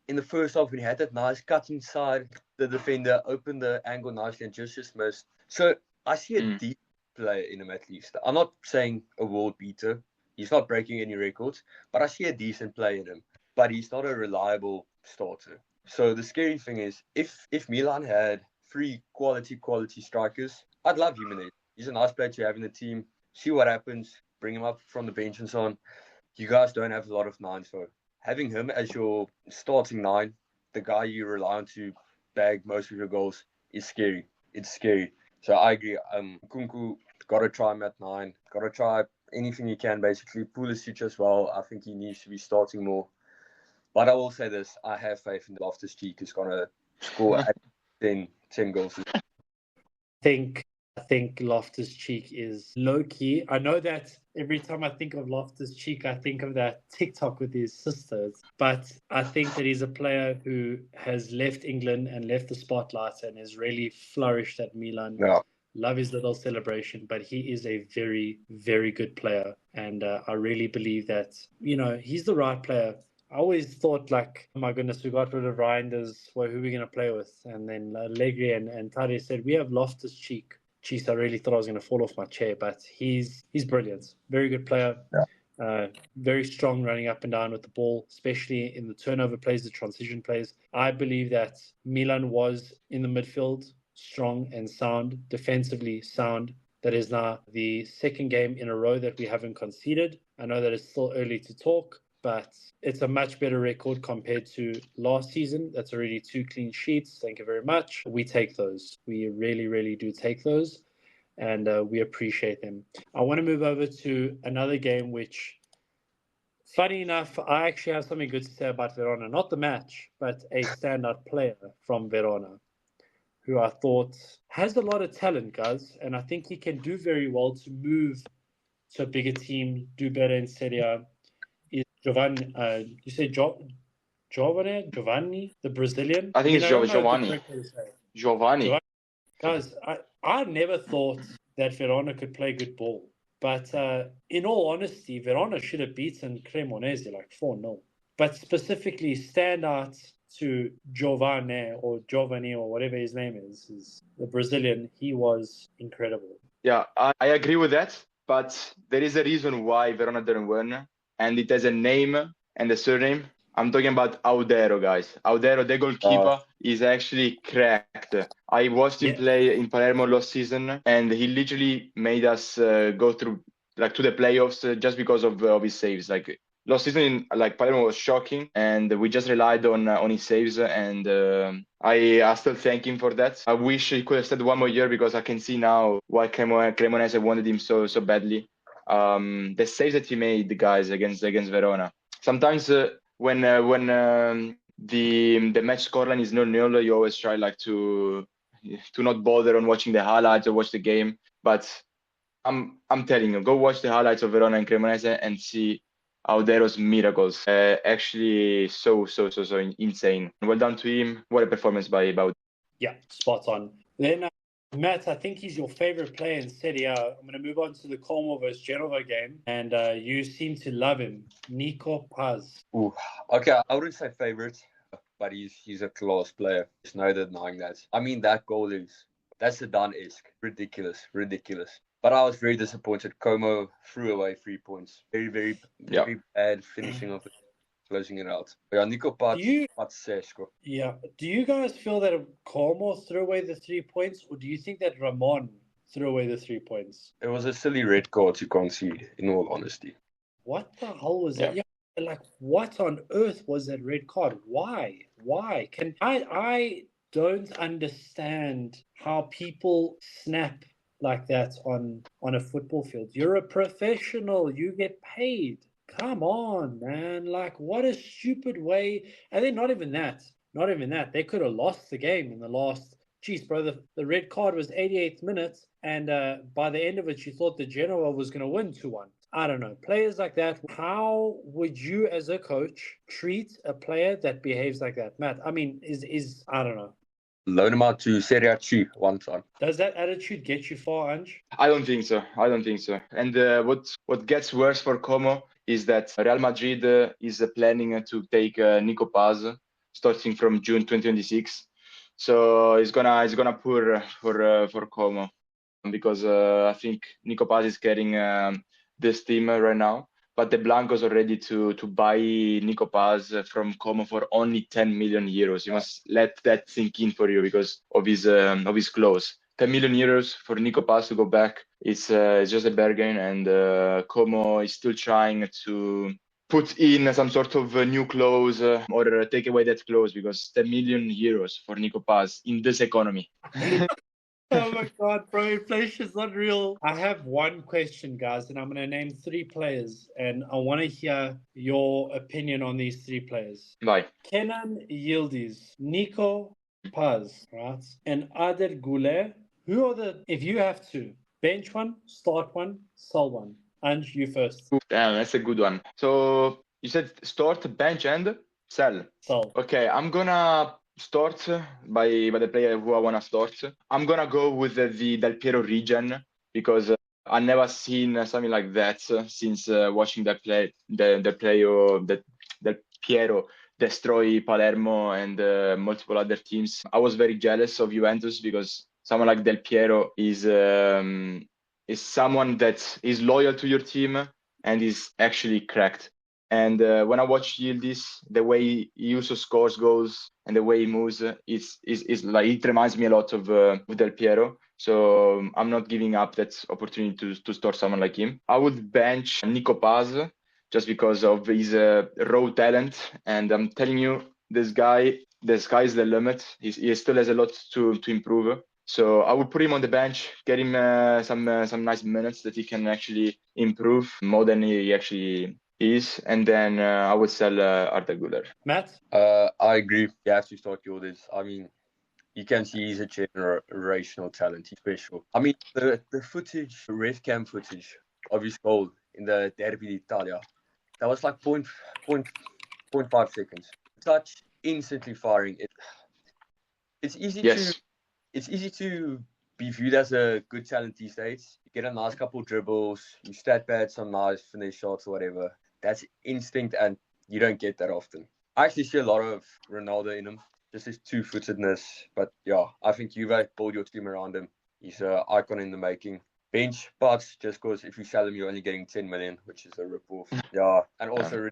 in the first half, when he had that nice cut inside, the defender opened the angle nicely and just missed. So I see a deep player in him at least. I'm not saying a world beater. He's not breaking any records, but I see a decent player in him. But he's not a reliable starter. So the scary thing is, if Milan had 3 quality strikers, I'd love Jimenez. He's a nice player to have in the team. See what happens. Bring him up from the bench and so on. You guys don't have a lot of 9s, so having him as your starting 9, the guy you rely on to bag most of your goals, is scary. It's scary. So I agree. Nkunku, got to try him at 9. Got to try anything you can, basically. Pulisic as well. I think he needs to be starting more. But I will say this. I have faith in Loftus-Cheek is going to score 10 goals. I think Loftus-Cheek is low-key. I know that every time I think of Loftus-Cheek, I think of that TikTok with his sisters. But I think that he's a player who has left England and left the spotlight and has really flourished at Milan. Yeah. Love his little celebration, but he is a very, very good player. And I really believe that, he's the right player. I always thought, like, oh my goodness, we got rid of Reinders. Well, who are we going to play with? And then Allegri and Tade said, we have Loftus-Cheek. Jeez, I really thought I was going to fall off my chair, but he's brilliant. Very good player. Yeah. Very strong running up and down with the ball, especially in the turnover plays, the transition plays. I believe that Milan was in the midfield strong and sound, defensively sound. That is now the second game in a row that we haven't conceded. I know that it's still early to talk, but it's a much better record compared to last season. That's already 2 clean sheets. Thank you very much. We take those. We really, really do take those, and we appreciate them. I want to move over to another game which, funny enough, I actually have something good to say about Verona. Not the match, but a standout player from Verona who I thought has a lot of talent, guys, and I think he can do very well to move to a bigger team, do better in Serie A. Is Giovanni, you say Giovanni, the Brazilian? I think it's Giovanni. Giovanni. Guys, I never thought that Verona could play good ball. But in all honesty, Verona should have beaten Cremonese like 4-0. But specifically, stand out to Giovanni or whatever his name is the Brazilian. He was incredible. Yeah, I agree with that. But there is a reason why Verona didn't win. And it has a name and a surname. I'm talking about Audero, guys. Audero, the goalkeeper, is actually cracked. I watched him play in Palermo last season, and he literally made us go through to the playoffs just because of his saves. Like last season, Palermo was shocking, and we just relied on his saves. And I still thank him for that. I wish he could have stayed 1 more year because I can see now why Cremonese wanted him so badly. The saves that he made, the guys, against Verona. Sometimes when the match scoreline is 0-0, you always try to not bother on watching the highlights or watch the game. But I'm telling you, go watch the highlights of Verona and Cremonese and see Audero's miracles. Actually, so insane. Well done to him. What a performance by Audero. Yeah, spot on. Then Matt, I think he's your favorite player in Serie A. I'm going to move on to the Como versus Genova game, and you seem to love him, Nico Paz. Ooh, okay, I wouldn't say favorite, but he's a class player. There's no denying that. I mean, that goal that's a Zidane-esque. Ridiculous. But I was very disappointed. Como threw away 3 points. Very, very, very bad finishing of it. Closing it out. Yeah, Nico Pazzesco. Yeah. Do you guys feel that Como threw away the 3 points, or do you think that Ramon threw away the 3 points? It was a silly red card to concede, in all honesty. What the hell was that? Yeah, like, what on earth was that red card? Why? Can I don't understand how people snap like that on a football field. You're a professional. You get paid. Come on, man. Like, what a stupid way. And then not even that. Not even that. They could have lost the game in the last. Jeez, bro, the red card was 88th minute, and by the end of it, you thought the Genoa was going to win 2-1. I don't know. Players like that, how would you as a coach treat a player that behaves like that? Matt, I mean, is I don't know. Loan him out to Serie A one time. Does that attitude get you far, Ange? I don't think so. And what gets worse for Como is that Real Madrid is planning to take Nico Paz starting from June 2026. So he's gonna pour for Como because I think Nico Paz is carrying this team right now. But the Blancos are ready to buy Nico Paz from Como for only 10 million euros. You must let that sink in for you because of his clause. 10 million euros for Nico Paz to go back. It's just a bargain, and Como is still trying to put in some sort of new clause or take away that clause because 10 million euros for Nico Paz in this economy. Oh my God, bro, inflation's not real. I have one question, guys, and I'm going to name 3 players, and I want to hear your opinion on these 3 players. Bye. Kenan Yildiz, Nico Paz, right, and Adel Goulet. Who are the, if you have to, bench one, start one, sell one? Ange, you first. Damn, that's a good one. So you said start, bench, and sell. Sell. Okay, I'm gonna start by the player who I wanna start. I'm gonna go with the Del Piero region because I never seen something like that since watching that play. The Del Piero destroy Palermo and multiple other teams. I was very jealous of Juventus because someone like Del Piero is someone that is loyal to your team and is actually cracked. And when I watch Yildiz, the way he also scores goals and the way he moves, is like it reminds me a lot of Del Piero. So I'm not giving up that opportunity to start someone like him. I would bench Nico Paz just because of his raw talent. And I'm telling you, this guy, the sky's the limit. He still has a lot to improve. So I would put him on the bench, get him some nice minutes that he can actually improve more than he actually is, and then I would sell Arda Güler. Matt? I agree. You have to start Yildiz. I mean, you can see he's a generational talent. He's special. I mean, the footage, the ref cam footage of his goal in the Derby d'Italia, that was like 0.5 seconds. Touch, instantly firing. It's easy Yes. It's easy to be viewed as a good talent these days. You get a nice couple dribbles, you stat pad some nice finish shots or whatever. That's instinct, and you don't get that often. I actually see a lot of Ronaldo in him, just his two-footedness. But yeah, I think Juve build your team around him. He's an icon in the making. Bench parts, just because if you sell him, you're only getting 10 million, which is a rip-off. Yeah, and also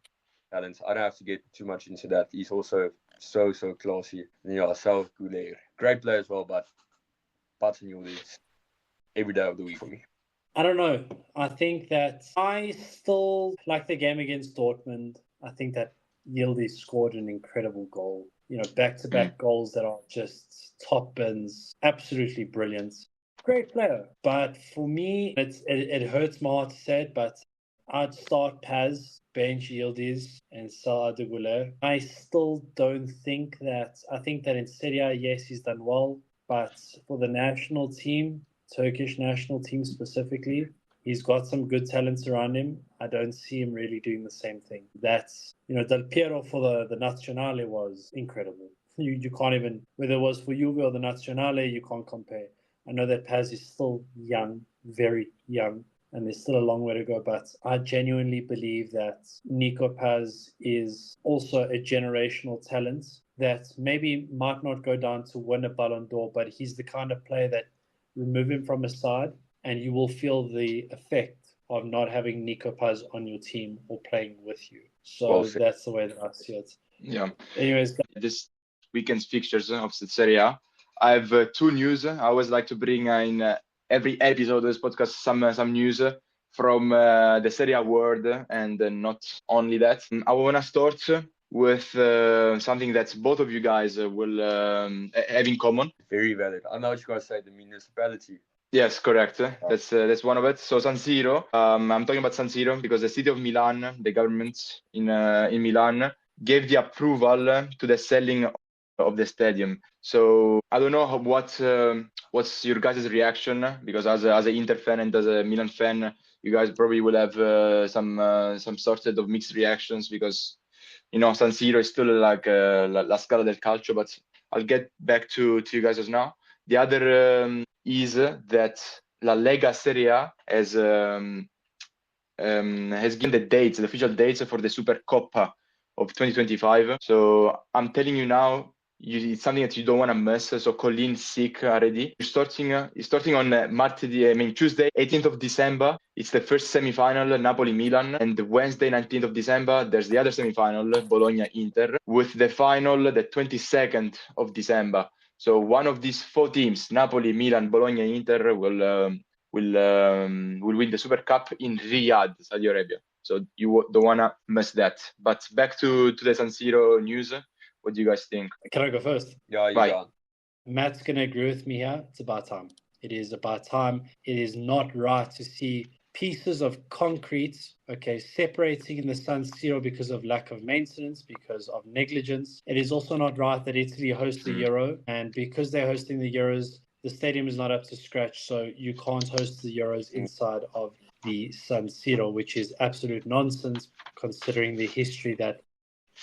talent. I don't have to get too much into that. He's also so classy. And yeah, so Goulet. Great player as well, but Button Yildiz every day of the week for me. I don't know. I think that I still like the game against Dortmund. I think that Yildiz scored an incredible goal. You know, back-to-back goals that are just top bins. Absolutely brilliant. Great player. But for me, it hurts my heart to say it, but I'd start Paz, bench Yildiz, and sell Arda Güler. I still don't think that... I think that in Serie A, yes, he's done well. But for the national team, Turkish national team specifically, he's got some good talents around him. I don't see him really doing the same thing. That's, you know, Del Piero for the Nazionale was incredible. You can't even, whether it was for Juve or the Nazionale, you can't compare. I know that Paz is still young, very young, and there's still a long way to go, but I genuinely believe that Nico Paz is also a generational talent that maybe might not go down to win a Ballon d'Or, but he's the kind of player that remove him from a side and you will feel the effect of not having Nico Paz on your team or playing with you. So that's the way that I see it. Yeah. Anyways, this weekend's fixtures of the Serie A. I have 2 news. I always like to bring in every episode of this podcast some news from the Serie A world, and not only that. I want to start with something that both of you guys will have in common. Very valid. I know what you're going to say, the municipality. Yes, correct. That's one of it. So San Siro, I'm talking about San Siro because the city of Milan, the government in Milan, gave the approval to the selling of the stadium. So I don't know what's your guys' reaction, because as an Inter fan and as a Milan fan, you guys probably will have some sort of mixed reactions, because San Siro is still like La Scala del Calcio. But I'll get back to you guys now. The other is that La Lega Serie A has given the official dates for the Super Coppa of 2025. So I'm telling you now, it's something that you don't want to miss. So Colin sick already. It's starting on Tuesday, 18th of December. It's the first semi-final, Napoli-Milan. And Wednesday, 19th of December, there's the other semi-final, Bologna-Inter, with the final the 22nd of December. So one of these four teams, Napoli, Milan, Bologna, Inter, will win the Super Cup in Riyadh, Saudi Arabia. So you don't want to miss that. But back to the San Siro news. What do you guys think? Can I go first? Yeah, you Right. can. Matt's going to agree with me here. It's about time. It is about time. It is not right to see pieces of concrete, separating in the San Siro because of lack of maintenance, because of negligence. It is also not right that Italy hosts the Euro, and because they're hosting the Euros, the stadium is not up to scratch, so you can't host the Euros inside of the San Siro, which is absolute nonsense considering the history that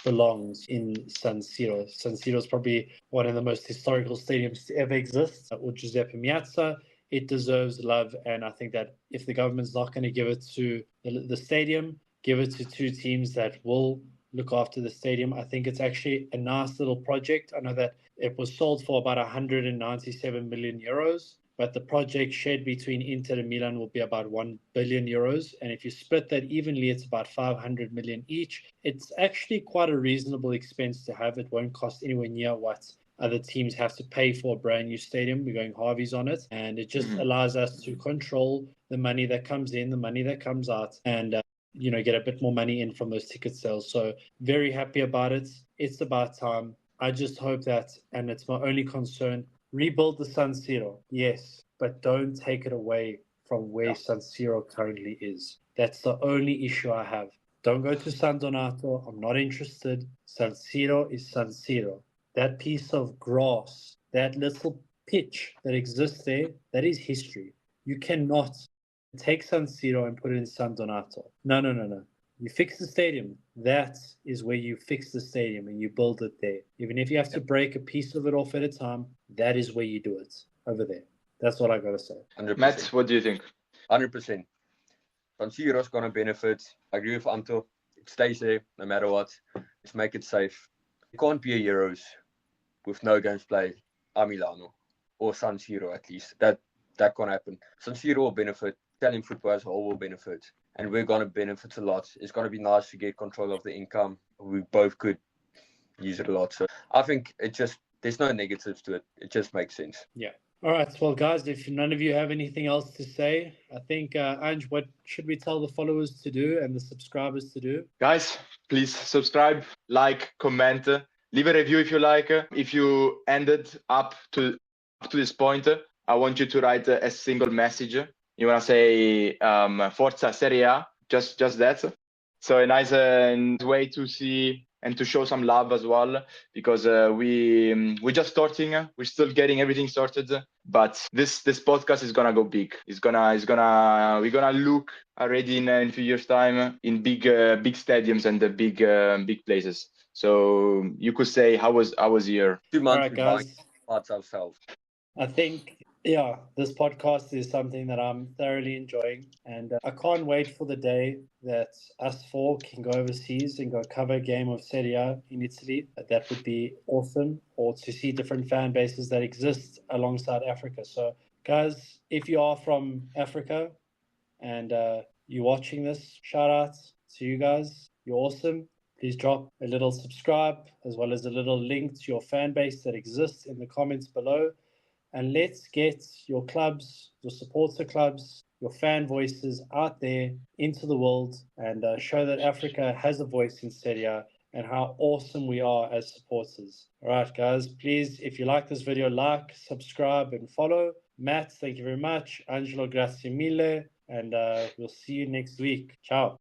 belongs in San Siro. San Siro is probably one of the most historical stadiums to ever exist, with Giuseppe Meazza. It deserves love, and I think that if the government's not going to give it to the stadium, give it to two teams that will look after the stadium. I think it's actually a nice little project. I know that it was sold for about 197 million euros, but the project shared between Inter and Milan will be about 1 billion euros. And if you split that evenly, it's about 500 million each. It's actually quite a reasonable expense to have. It won't cost anywhere near what other teams have to pay for a brand new stadium. We're going Harvey's on it. And it just allows us to control the money that comes in, the money that comes out, and get a bit more money in from those ticket sales. So very happy about it. It's about time. I just hope that, and it's my only concern, rebuild the San Siro, yes, but don't take it away from where San Siro currently is. That's the only issue I have. Don't go to San Donato. I'm not interested. San Siro is San Siro. That piece of grass, that little pitch that exists there, that is history. You cannot take San Siro and put it in San Donato. No. You fix the stadium. That is where you fix the stadium and you build it there. Even if you have to break a piece of it off at a time, that is where you do it, over there. That's what I got to say. 100%. Matt, what do you think? 100%. San Siro's going to benefit. I agree with Anto. It stays there no matter what. Let's make it safe. It can't be a Euros with no games played a Milano or San Siro at least. That can't happen. San Siro will benefit. Italian football as a whole will benefit. And we're going to benefit a lot. It's going to be nice to get control of the income. We both could use it a lot. So I think there's no negatives to it. It just makes sense. Yeah. All right. Well, guys, if none of you have anything else to say, I think, Ange, what should we tell the followers to do and the subscribers to do? Guys, please subscribe, like, comment, leave a review if you like. If you ended up to this point, I want you to write a single message. You want to say Forza Serie A, just that. So a nice way to see and to show some love as well, because we're just starting. We're still getting everything sorted, but this podcast is gonna go big. We're gonna look already in a few years' time in big stadiums and the big places. So you could say how was your 2 months? All right, guys. Parts ourselves. I think, this podcast is something that I'm thoroughly enjoying, and I can't wait for the day that us four can go overseas and go cover a game of Serie A in Italy. That would be awesome, or to see different fan bases that exist alongside Africa. So, guys, if you are from Africa and you're watching this, shout out to you guys. You're awesome. Please drop a little subscribe as well as a little link to your fan base that exists in the comments below. And let's get your clubs, your supporter clubs, your fan voices out there into the world and show that Africa has a voice in Serie A and how awesome we are as supporters. All right, guys, please, if you like this video, like, subscribe, and follow. Matt, thank you very much. Angelo, grazie mille. And we'll see you next week. Ciao.